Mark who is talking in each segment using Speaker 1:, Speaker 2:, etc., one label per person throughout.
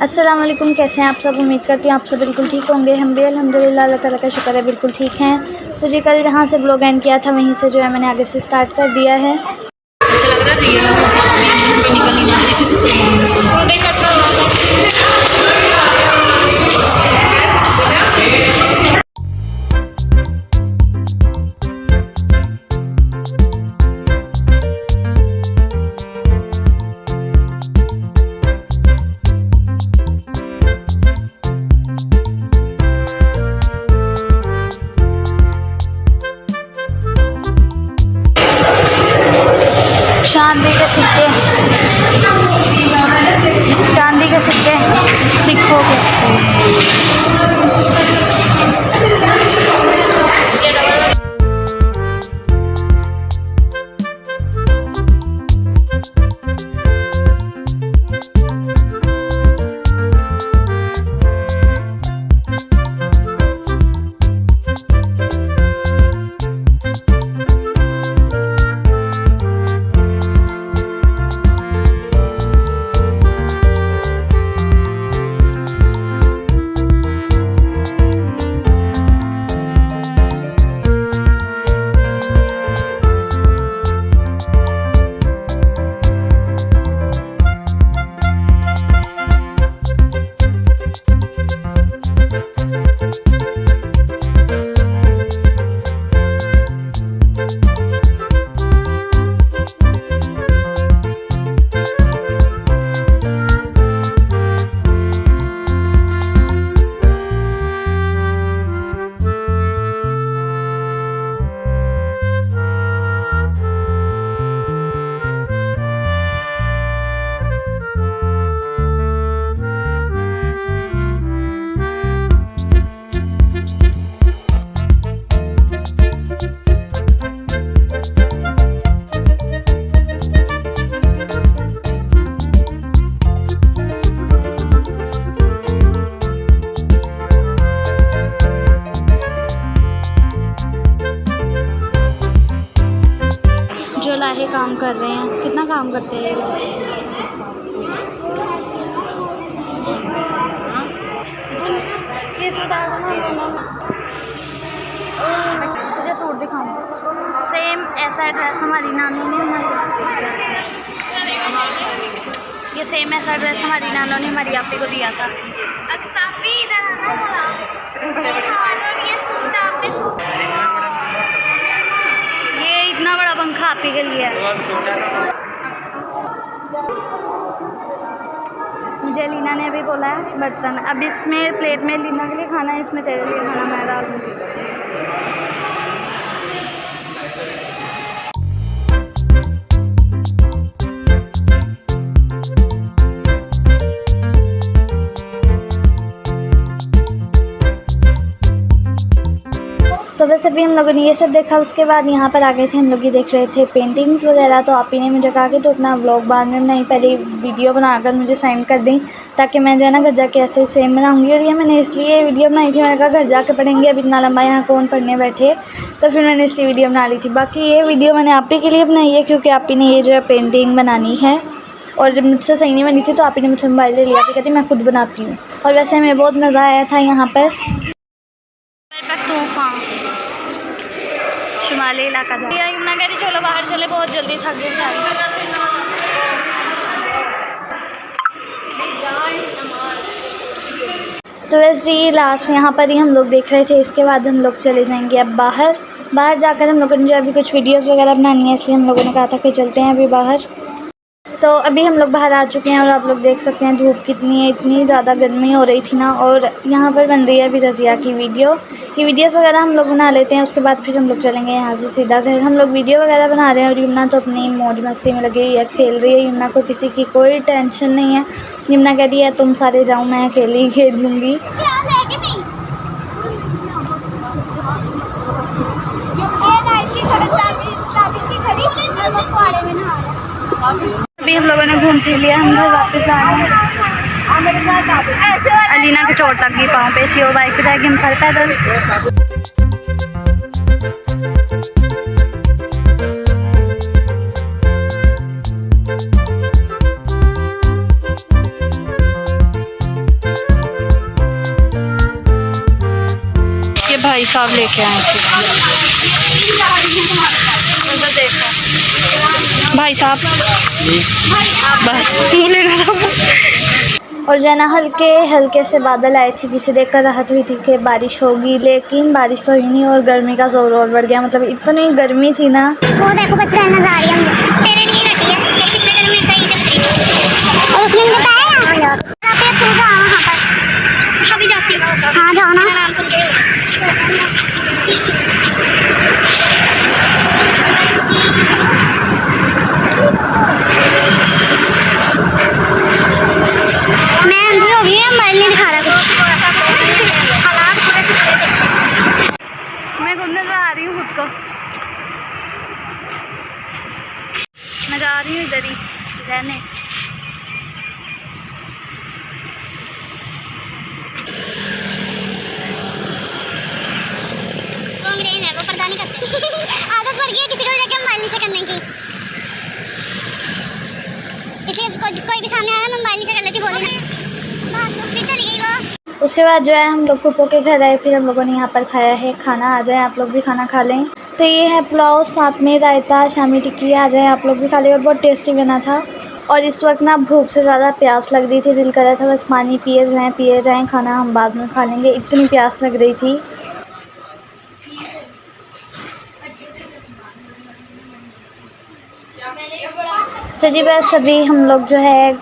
Speaker 1: अस्सलाम वालेकुम, कैसे हैं आप सब। उम्मीद करती हूँ आप सब बिल्कुल ठीक होंगे। हम भी अल्हम्दुलिल्लाह अल्लाह ताला का शुक्र है बिल्कुल ठीक हैं। तो जी कल जहाँ से ब्लॉग एंड किया था वहीं से जो है मैंने आगे से स्टार्ट कर दिया है।
Speaker 2: ऐसा लग रहा
Speaker 1: चांदी के सिक्के सिक्कों के जो लाहे काम कर रहे हैं। कितना काम करते हैं ये लोग। मुझे सूट दिखाऊँ। सेम ऐसा ड्रेस हमारी नानू ने ये सेम ऐसा ड्रेस हमारी नानू ने हमारी आपी को दिया था। ये इतना बड़ा पंखा आपी के लिए है। मुझे लीना ने अभी बोला है बर्तन, अब इसमें प्लेट में लीना के लिए खाना है, इसमें तेरे लिए खाना मैं डाल दूँगी। तो बस अभी हम लोगों ने ये सब देखा, उसके बाद यहाँ पर आ गए थे हम लोग ये देख रहे थे पेंटिंग्स वगैरह। तो आपी ने मुझे कहा कि तो अपना व्लॉग बाद में बनाई, पहले वीडियो बनाकर मुझे सेंड कर दी ताकि मैं जो है ना घर जाके ऐसे सेम बनाऊँगी। और ये मैंने इसलिए वीडियो बनाई थी, मैंने कहा घर जाके पढ़ेंगे, अब इतना लंबा यहाँ कौन पढ़ने बैठे, तो फिर मैंने इसलिए वीडियो बना ली थी। बाकी ये वीडियो मैंने आपी के लिए बनाई है क्योंकि आपी ने ये जो है पेंटिंग बनानी है और जब मुझसे सही नहीं बनी थी तो आपी ने मुझसे मोबाइल ले लिया, कहती मैं खुद बनाती हूँ। और वैसे हमें बहुत मज़ा आया था यहाँ पर। शुमाली इलाका था। यमुना कह रही चलो बाहर चले, बहुत जल्दी थक गई बेचारी। तो वैसे ही लास्ट यहाँ पर ही हम लोग देख रहे थे। इसके बाद हम लोग चले जाएंगे अब बाहर जाकर हम लोगों ने जो अभी कुछ वीडियोस वगैरह बनानी है, इसलिए हम लोगों ने कहा था कि चलते हैं अभी बाहर। तो अभी हम लोग बाहर आ चुके हैं और आप लोग देख सकते हैं धूप कितनी है, इतनी ज़्यादा गर्मी हो रही थी ना। और यहाँ पर बन रही है अभी रज़िया की वीडियोस वगैरह हम लोग बना लेते हैं। उसके बाद फिर हम लोग चलेंगे यहाँ से सीधा घर। हम लोग वीडियो वगैरह बना रहे हैं और यमुना तो अपनी मौज मस्ती में लगी हुई है, खेल रही है। यमुना को किसी की कोई टेंशन नहीं है। यमुना कह रही है तुम सारे जाओ, मैं अकेली खेल लूँगी। अभी हम लोगों ने घूम फिर लिया, हम घर वापस आ रहे हैं। अलीना के चोट लग गई पाँव पे, इसलिए वो बाइक पे जाएगी, हम सारे पैदल।
Speaker 2: भाई साहब लेके आए थे। देखो भाई साहब, बस मुँह लेना था।
Speaker 1: और जो है ना हल्के हल्के से बादल आए थे, जिसे देखकर राहत हुई थी कि बारिश होगी, लेकिन बारिश तो हुई नहीं और गर्मी का जोर और बढ़ गया। मतलब इतनी गर्मी थी ना।
Speaker 3: वो देखो बच्चा नजर आ रही है तेरे लिए रखी है, कितने दिन में सही चल रही है। और उसने बताया यार पे तू जा वहां पर कभी जाती है। हां जाओ ना आराम से। मैं अंधी हो गई है, मोबाइल नहीं दिखा रहा कुछ।
Speaker 1: मैं खुद नजर आ रही हूँ खुद को। मैं जा रही हूँ इधर ही रहने।
Speaker 3: है वो पर्दा नहीं करते। आदत पड़ गई है किसी को देख के मोबाइल नीचे करने की, इसलिए कोई भी सामने आया मैं मोबाइल नीचे कर लेती, बोलेंगे फिर चली गई वो।
Speaker 1: उसके बाद जो है हम लोग पुप्पो के घर आए, फिर हम लोगों ने यहाँ पर खाया है खाना। आ जाए आप लोग भी खाना खा लें। तो ये है पुलाव, साथ में रायता, शामी टिक्की। आ जाए आप लोग भी खा लें। और बहुत टेस्टी बना था। और इस वक्त ना भूख से ज़्यादा प्यास लग रही थी, दिल कर रहा था बस पानी पिए जाएँ, खाना हम बाद में खा लेंगे, इतनी प्यास लग रही थी। तो जी बस अभी हम लोग जो है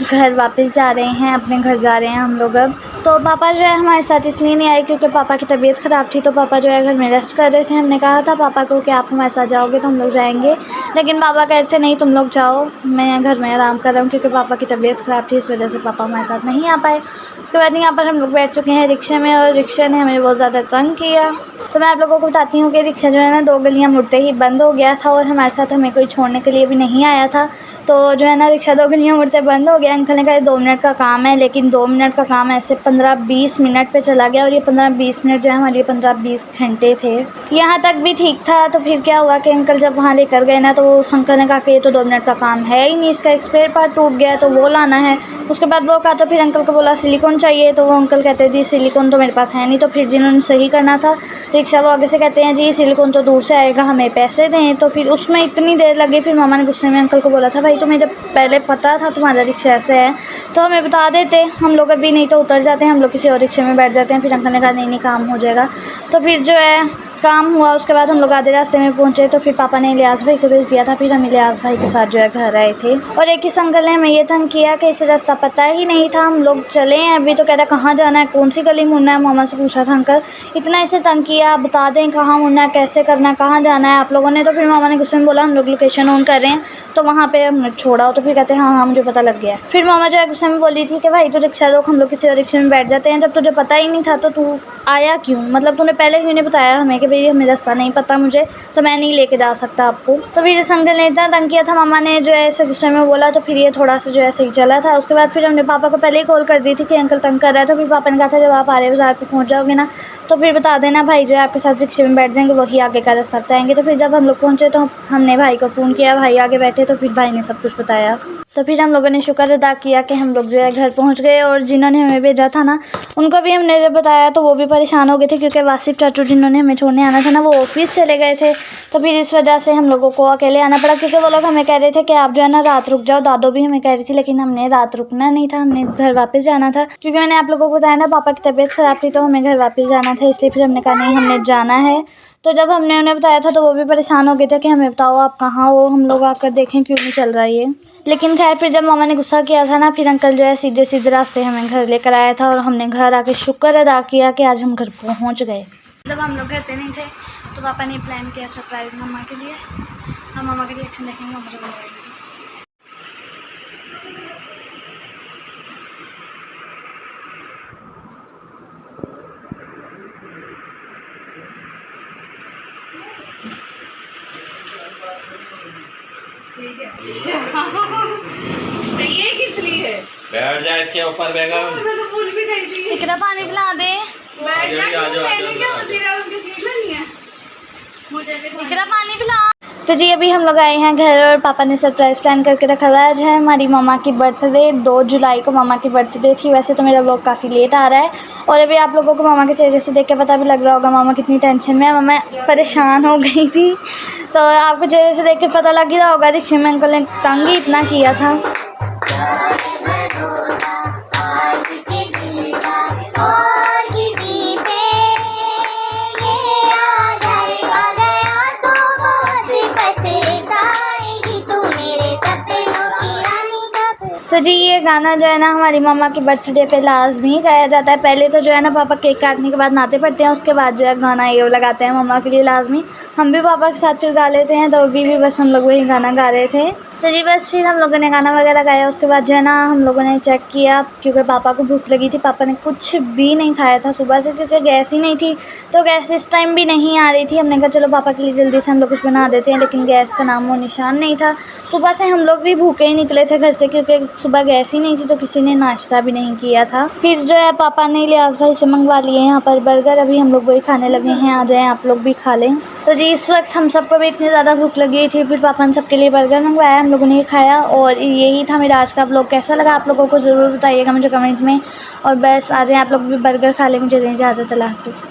Speaker 1: घर वापस जा रहे हैं, अपने घर जा रहे हैं हम लोग अब। तो पापा जो है हमारे साथ इसलिए नहीं आए क्योंकि पापा की तबीयत ख़राब थी। तो पापा जो है घर में रेस्ट कर रहे थे। हमने कहा था पापा को कि आप हमारे साथ जाओगे तो हम लोग जाएंगे, लेकिन पापा कह रहे थे नहीं तुम लोग जाओ, मैं घर में आराम कर रहा हूँ, क्योंकि पापा की तबीयत ख़राब थी, इस वजह से पापा हमारे साथ नहीं आ पाए। उसके बाद यहाँ पर हम लोग बैठ चुके हैं रिक्शे में, और रिक्शे ने हमें बहुत ज़्यादा तंग किया। तो मैं आप लोगों को बताती हूँ कि रिक्शा जो है ना 2 गलियाँ मुड़ते ही बंद हो गया था, और हमारे साथ हमें कोई छोड़ने के लिए भी नहीं आया था। तो जो है ना रिक्शा 2 गलियाँ मुड़ते बंद हो गया। अंकल ने कहा 2 मिनट का काम है, लेकिन 2 मिनट का काम ऐसे 15-20 मिनट पे चला गया, और ये 15-20 मिनट जो है हमारे लिए 15-20 घंटे थे। यहाँ तक भी ठीक था। तो फिर क्या हुआ कि अंकल जब वहाँ लेकर गए ना, तो उस अंकल ने कहा कि ये तो 2 मिनट का काम है ही नहीं, इसका एक स्पेयर पार्ट टूट गया तो वो लाना है। उसके बाद वो कहा, तो फिर अंकल को बोला सिलिकॉन चाहिए, तो वो अंकल कहते हैं जी सिलिकॉन तो मेरे पास है नहीं। तो फिर जिन्होंने सही करना था रिक्शा, वो आगे से कहते हैं जी सिलिकॉन तो दूर से आएगा, हमें पैसे दें। तो फिर उसमें इतनी देर लगी। फिर मामा ने गुस्से में अंकल को बोला था भाई तुम्हें जब पहले पता था तुम्हारा रिक्शा ऐसे है तो हमें बता देते, हम लोग अभी नहीं तो उतर जाते हैं, हम लोग किसी और रिक्शे में बैठ जाते हैं। फिर अंकल ने कहा नहीं काम हो जाएगा। तो फिर जो है काम हुआ। उसके बाद हम लोग आधे रास्ते में पहुंचे, तो फिर पापा ने इलियास भाई को भेज दिया था। फिर हम इलियास भाई के साथ जो है घर आए थे। और एक इस अंकल ने हमें ये तंग किया कि इसे रास्ता पता ही नहीं था, हम लोग चले हैं अभी तो कह रहा कहाँ जाना है, कौन सी गली मुड़ना है। मामा से पूछा था अंकल, इतना इसे तंग किया, बता दें कहाँ मुड़ना है, कैसे करना है, कहाँ जाना है आप लोगों ने। तो फिर मामा ने गुस्से में बोला हम लोग लोकेशन ऑन कर रहे हैं, तो वहाँ पे हमने छोड़ा। तो फिर कहते हैं हाँ मुझे पता लग गया। फिर मामा जो है गुस्से में बोली थी कि भाई तो रिक्शा रोक, हम लोग किसी और रिक्शे में बैठ जाते हैं, जब तुझे पता ही नहीं था तो तू आया क्यों, मतलब तूने पहले क्यों नहीं बताया हमें कि भाई हमें रास्ता नहीं पता मुझे, तो मैं नहीं लेके जा सकता आपको। तो फिर इस अंकल ने इतना तंग किया था, मामा ने जो है ऐसे गुस्से में बोला। तो फिर ये थोड़ा सा जो है सही चला था। उसके बाद फिर हमने पापा को पहले ही कॉल कर दी थी कि अंकल तंग कर रहा है। तो फिर पापा ने कहा था जब आप आर्य बाज़ार पे पहुंच जाओगे ना तो फिर बता देना, भाई जो है आपके साथ रिक्शे में बैठ जाएंगे, वही आगे का रास्ता बताएंगे। तो फिर जब हम लोग पहुँचे तो हमने भाई को फ़ोन किया, भाई आगे बैठे, तो फिर भाई ने सब कुछ बताया। तो फिर हम लोगों ने शुक्र अदा किया कि हम लोग जो है घर पहुंच गए। और जिन्होंने हमें भेजा था ना उनको भी हमने जब बताया तो वो भी परेशान हो गए थे, क्योंकि वासिफ चाचू जिन्होंने हमें छोड़ने आना था ना वो ऑफिस चले गए थे। तो फिर इस वजह से हम लोगों को अकेले आना पड़ा, क्योंकि वो लोग हमें कह रहे थे कि आप जो है ना रात रुक जाओ। दादो भी हमें कह रही थी, लेकिन हमने रात रुकना नहीं था, हमने घर वापस जाना था। क्योंकि मैंने आप लोगों को बताया ना पापा की तबीयत ख़राब थी, तो हमें घर वापस जाना था, इसलिए फिर हमने कहा नहीं हमने जाना है। तो जब हमने उन्हें बताया था तो वो भी परेशान हो गए थे कि हमें बताओ आप कहाँ हो, हम लोग आकर देखें क्यों नहीं चल रहा ये। लेकिन खैर फिर जब मामा ने गुस्सा किया था ना, फिर अंकल जो है सीधे सीधे रास्ते हमें घर लेकर आया था। और हमने घर आके शुक्र अदा किया कि आज हम घर पहुंच गए। जब हम लोग घर पे नहीं थे तो पापा ने प्लान किया सरप्राइज़ मामा के लिए। हम मामा के रिएक्शन देखेंगे, मामा जब बताएंगे।
Speaker 2: ये किस लिए है?
Speaker 4: बैठ जा इसके ऊपर बैगम।
Speaker 2: मैं तो भूल भी गई थी।
Speaker 1: इकरा पानी पिला दे।
Speaker 2: बैठ जा, मैंने क्या वसीला उनकी सीट लेनी है। मुझे भी
Speaker 1: इकरा पानी पिला। तो जी अभी हम लोग आए हैं घर और पापा ने सरप्राइज़ प्लान करके रखा हुआ है। आज है हमारी मम्मा की बर्थडे, 2 जुलाई को मम्मा की बर्थडे थी। वैसे तो मेरा व्लॉग काफ़ी लेट आ रहा है और अभी आप लोगों को मम्मा के चेहरे से देख के पता भी लग रहा होगा मम्मा कितनी टेंशन में है। मम्मा परेशान हो गई थी, तो आपको चेहरे से देख के पता लग ही रहा होगा। रिक्शे में अंकल ने तंग ही इतना किया था। तो जी ये गाना जो है ना हमारी मम्मा की बर्थडे पे लाजमी गाया जाता है। पहले तो जो है ना पापा केक काटने के बाद नहाते पड़ते हैं, उसके बाद जो है गाना ये लगाते हैं मम्मा के लिए लाजमी। हम भी पापा के साथ फिर गा लेते हैं, तो अभी भी बस हम लोग वही गाना गा रहे थे। तो जी बस फिर हम लोगों ने गाना वगैरह गाया। उसके बाद जो है ना हम लोगों ने चेक किया, क्योंकि पापा को भूख लगी थी। पापा ने कुछ भी नहीं खाया था सुबह से, क्योंकि गैस ही नहीं थी। तो गैस इस टाइम भी नहीं आ रही थी। हमने कहा चलो पापा के लिए जल्दी से हम लोग कुछ बना देते हैं, लेकिन गैस का नामो निशान नहीं था। सुबह से हम लोग भी भूखे ही निकले थे घर से, क्योंकि सुबह गैस ही नहीं थी, तो किसी ने नाश्ता भी नहीं किया था। फिर जो है पापा ने लियाज़ भाई से मंगवा लिए यहाँ पर बर्गर। अभी हम लोग वही खाने लगे हैं, आ जाएँ आप लोग भी खा लें। तो जी इस वक्त हम सबको भी इतनी ज़्यादा भूख लगी थी, फिर पापा ने सबके लिए बर्गर मंगवाया, हम लोगों ने ये खाया। और यही था मेरा आज का व्लॉग। कैसा लगा आप लोगों को ज़रूर बताइएगा मुझे कमेंट में। और बस आ जाएँ आप लोग भी बर्गर खा लें। मुझे दें इजाज़त, अल्लाह हाफ़िज़।